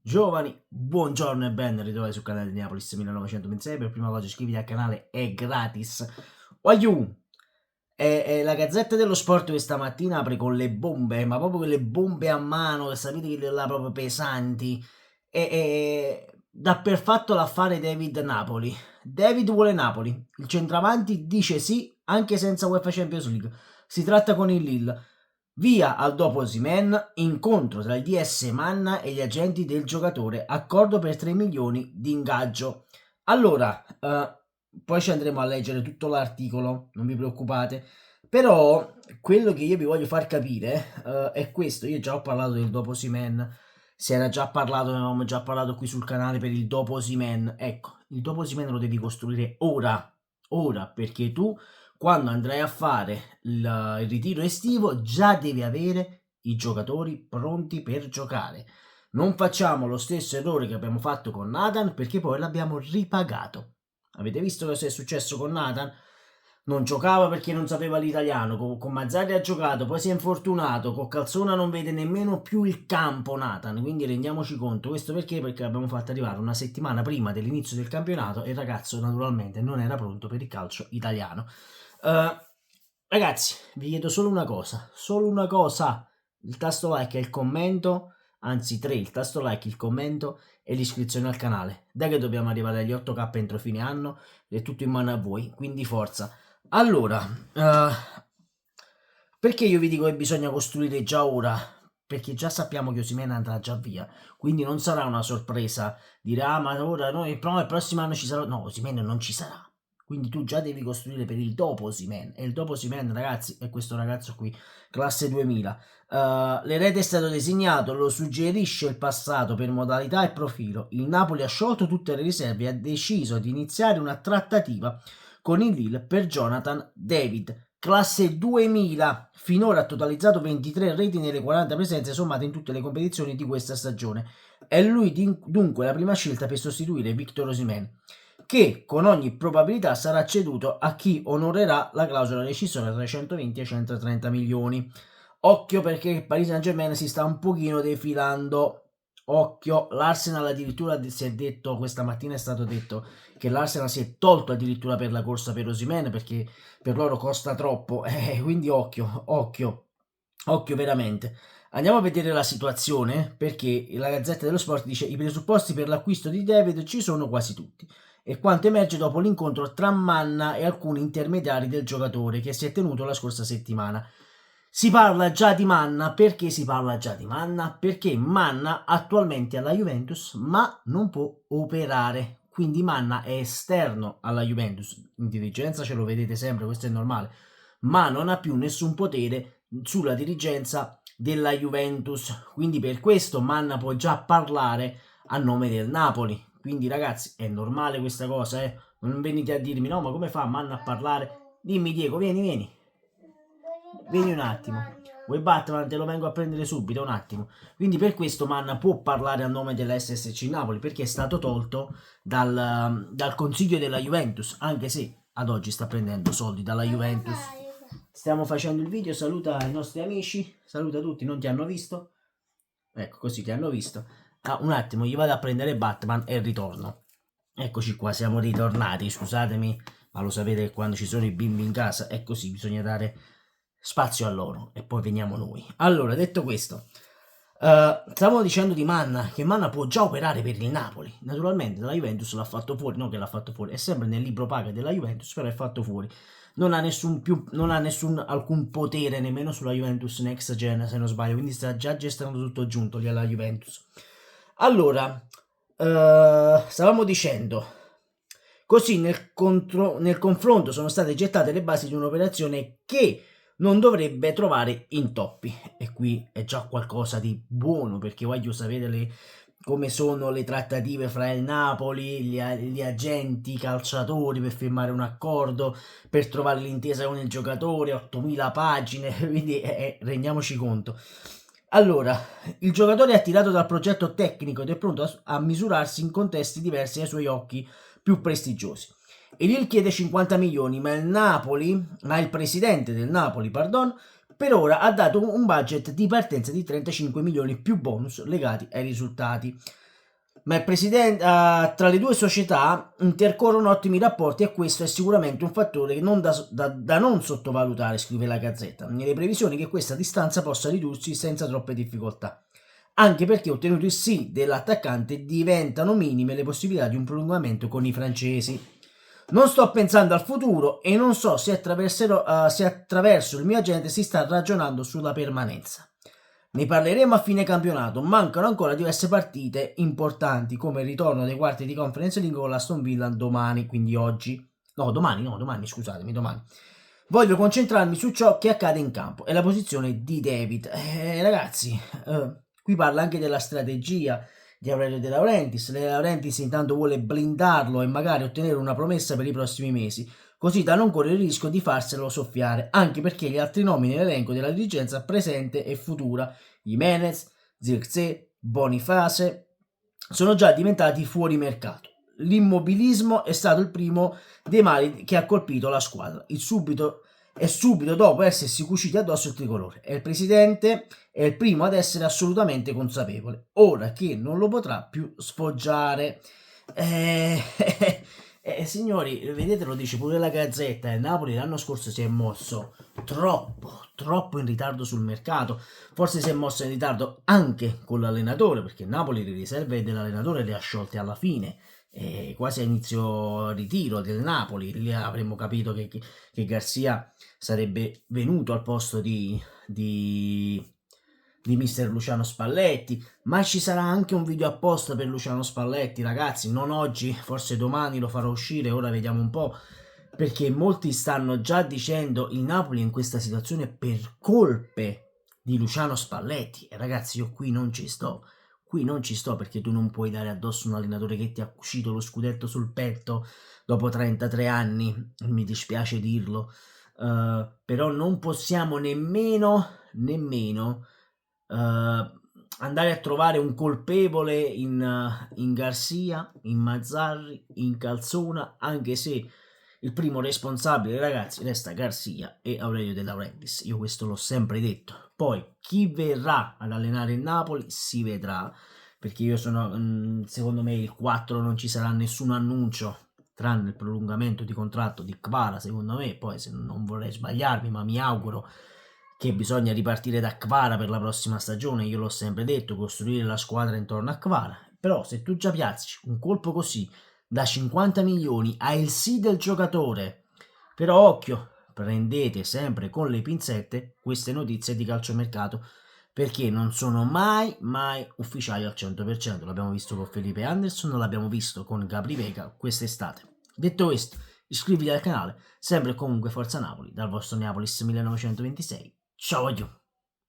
Giovani, buongiorno e ben ritrovati sul canale di Neapolis 1926. Per prima cosa iscriviti al canale, è gratis. Waiu! È la Gazzetta dello Sport questa mattina apre con le bombe, ma proprio quelle bombe a mano, che sapete che là proprio pesanti. Dà per fatto l'affare David Napoli. David vuole Napoli. Il centravanti dice sì, anche senza UEFA Champions League. Si tratta con il Lille. Via al dopo Osimhen, incontro tra il DS Manna e gli agenti del giocatore, accordo per 3 milioni di ingaggio. Allora, poi ci andremo a leggere tutto l'articolo, non vi preoccupate, però quello che io vi voglio far capire è questo. Io già ho parlato del dopo Osimhen, si era già parlato, ne avevamo già parlato qui sul canale per il dopo Osimhen. Ecco, il dopo Osimhen lo devi costruire ora, perché tu quando andrai a fare il ritiro estivo già devi avere i giocatori pronti per giocare. Non facciamo lo stesso errore che abbiamo fatto con Nathan, perché poi l'abbiamo ripagato. Avete visto cosa è successo con Nathan? Non giocava perché non sapeva l'italiano, con Mazzarri ha giocato, poi si è infortunato, con Calzona non vede nemmeno più il campo Nathan, quindi rendiamoci conto. Questo perché? Perché l'abbiamo fatto arrivare una settimana prima dell'inizio del campionato e il ragazzo naturalmente non era pronto per il calcio italiano. Ragazzi, vi chiedo solo una cosa, il tasto like e il commento, anzi 3, il tasto like, il commento e l'iscrizione al canale. Dai che dobbiamo arrivare agli 8k entro fine anno, è tutto in mano a voi, quindi forza. Allora, perché io vi dico che bisogna costruire già ora? Perché già sappiamo che Osimhen andrà già via, quindi non sarà una sorpresa dire ah ma ora noi il prossimo anno ci sarà, no, Osimhen non ci sarà. Quindi tu già devi costruire per il dopo Osimhen. E il dopo Osimhen, ragazzi, è questo ragazzo qui, classe 2000. L'erede è stato designato, lo suggerisce il passato per modalità e profilo. Il Napoli ha sciolto tutte le riserve e ha deciso di iniziare una trattativa con il Lille per Jonathan David. Classe 2000, finora ha totalizzato 23 reti nelle 40 presenze sommate in tutte le competizioni di questa stagione. È lui dunque la prima scelta per sostituire Victor Osimhen, che con ogni probabilità sarà ceduto a chi onorerà la clausola rescissoria tra i 120 e i 130 milioni. Occhio perché il Paris Saint-Germain si sta un pochino defilando. Occhio, l'Arsenal addirittura si è detto, questa mattina è stato detto che l'Arsenal si è tolto addirittura per la corsa per Osimhen perché per loro costa troppo, quindi occhio veramente. Andiamo a vedere la situazione perché la Gazzetta dello Sport dice i presupposti per l'acquisto di David ci sono quasi tutti e quanto emerge dopo l'incontro tra Manna e alcuni intermediari del giocatore che si è tenuto la scorsa settimana. Si parla già di Manna, perché si parla già di Manna? Perché Manna attualmente è alla Juventus ma non può operare, quindi Manna è esterno alla Juventus, in dirigenza ce lo vedete sempre, questo è normale, ma non ha più nessun potere sulla dirigenza della Juventus, quindi per questo Manna può già parlare a nome del Napoli. Quindi ragazzi è normale questa cosa, non venite a dirmi no ma come fa Manna a parlare. Dimmi Diego, vieni un attimo. Vuoi Batman? Te lo vengo a prendere subito, un attimo. Quindi per questo Manna può parlare a nome della SSC Napoli, perché è stato tolto dal consiglio della Juventus, anche se ad oggi sta prendendo soldi dalla Juventus. Stiamo facendo il video, saluta i nostri amici, saluta tutti, non ti hanno visto? Ecco, così ti hanno visto. Ah, un attimo, gli vado a prendere Batman e ritorno. Eccoci qua, siamo ritornati, scusatemi, ma lo sapete che quando ci sono i bimbi in casa è così, bisogna dare spazio a loro e poi veniamo noi. Allora, detto questo, stavamo dicendo di Manna, che Manna può già operare per il Napoli. Naturalmente la Juventus l'ha fatto fuori, no che l'ha fatto fuori, è sempre nel libro paga della Juventus, però è fatto fuori. Non ha nessun alcun potere nemmeno sulla Juventus Next Gen, se non sbaglio, quindi sta già gestendo tutto giunto lì alla Juventus. Allora, stavamo dicendo, così nel confronto sono state gettate le basi di un'operazione che non dovrebbe trovare intoppi, e qui è già qualcosa di buono perché voglio sapere come sono le trattative fra il Napoli, gli agenti, i calciatori per firmare un accordo, per trovare l'intesa con il giocatore, 8000 pagine, quindi rendiamoci conto. Allora, il giocatore è attirato dal progetto tecnico ed è pronto a misurarsi in contesti diversi ai suoi occhi più prestigiosi. E Lille chiede 50 milioni, ma il presidente del Napoli, pardon, per ora ha dato un budget di partenza di 35 milioni più bonus legati ai risultati. ma il presidente, tra le due società intercorrono ottimi rapporti e questo è sicuramente un fattore che non da non sottovalutare, scrive la Gazzetta, nelle previsioni che questa distanza possa ridursi senza troppe difficoltà, anche perché ottenuto il sì dell'attaccante diventano minime le possibilità di un prolungamento con i francesi. Non sto pensando al futuro e non so se attraverso il mio agente si sta ragionando sulla permanenza. Ne parleremo a fine campionato, mancano ancora diverse partite importanti come il ritorno dei quarti di Conference League con l'Aston Villa domani, quindi oggi. Domani, scusatemi, domani. Voglio concentrarmi su ciò che accade in campo e la posizione di David. Ragazzi, qui parla anche della strategia di Aurelio De Laurentiis. De Laurentiis intanto vuole blindarlo e magari ottenere una promessa per i prossimi mesi, così da non correre il rischio di farselo soffiare, anche perché gli altri nomi nell'elenco della dirigenza presente e futura, Jimenez, Zirkzee, Boniface, sono già diventati fuori mercato. L'immobilismo è stato il primo dei mali che ha colpito la squadra. Subito dopo essersi cuciti addosso il tricolore. E il presidente è il primo ad essere assolutamente consapevole, ora che non lo potrà più sfoggiare. Signori, vedete, lo dice pure la Gazzetta, il Napoli l'anno scorso si è mosso troppo in ritardo sul mercato, forse si è mosso in ritardo anche con l'allenatore, perché Napoli le riserve dell'allenatore le ha sciolte alla fine, quasi a inizio ritiro del Napoli, lì avremmo capito che Garcia sarebbe venuto al posto di mister Luciano Spalletti, ma ci sarà anche un video apposta per Luciano Spalletti, ragazzi, non oggi, forse domani lo farò uscire, ora vediamo un po', perché molti stanno già dicendo il Napoli è in questa situazione per colpe di Luciano Spalletti, e ragazzi io qui non ci sto perché tu non puoi dare addosso un allenatore che ti ha cucito lo scudetto sul petto dopo 33 anni, mi dispiace dirlo, però non possiamo nemmeno andare a trovare un colpevole in Garcia, in Mazzarri, in Calzona, anche se il primo responsabile, ragazzi, resta Garcia e Aurelio De Laurentiis. Io questo l'ho sempre detto. Poi chi verrà ad allenare il Napoli si vedrà, perché io sono, secondo me il 4 non ci sarà nessun annuncio tranne il prolungamento di contratto di Kvara, secondo me. Poi se non vorrei sbagliarmi, ma mi auguro che bisogna ripartire da Kvara per la prossima stagione. Io l'ho sempre detto, costruire la squadra intorno a Kvara. Però se tu già piazzi un colpo così da 50 milioni hai il sì del giocatore, però occhio, prendete sempre con le pinzette queste notizie di calciomercato, perché non sono mai ufficiali al 100%. L'abbiamo visto con Felipe Anderson, l'abbiamo visto con Gabri Vega quest'estate. Detto questo, iscriviti al canale, sempre e comunque Forza Napoli, dal vostro Neapolis 1926. Ciao a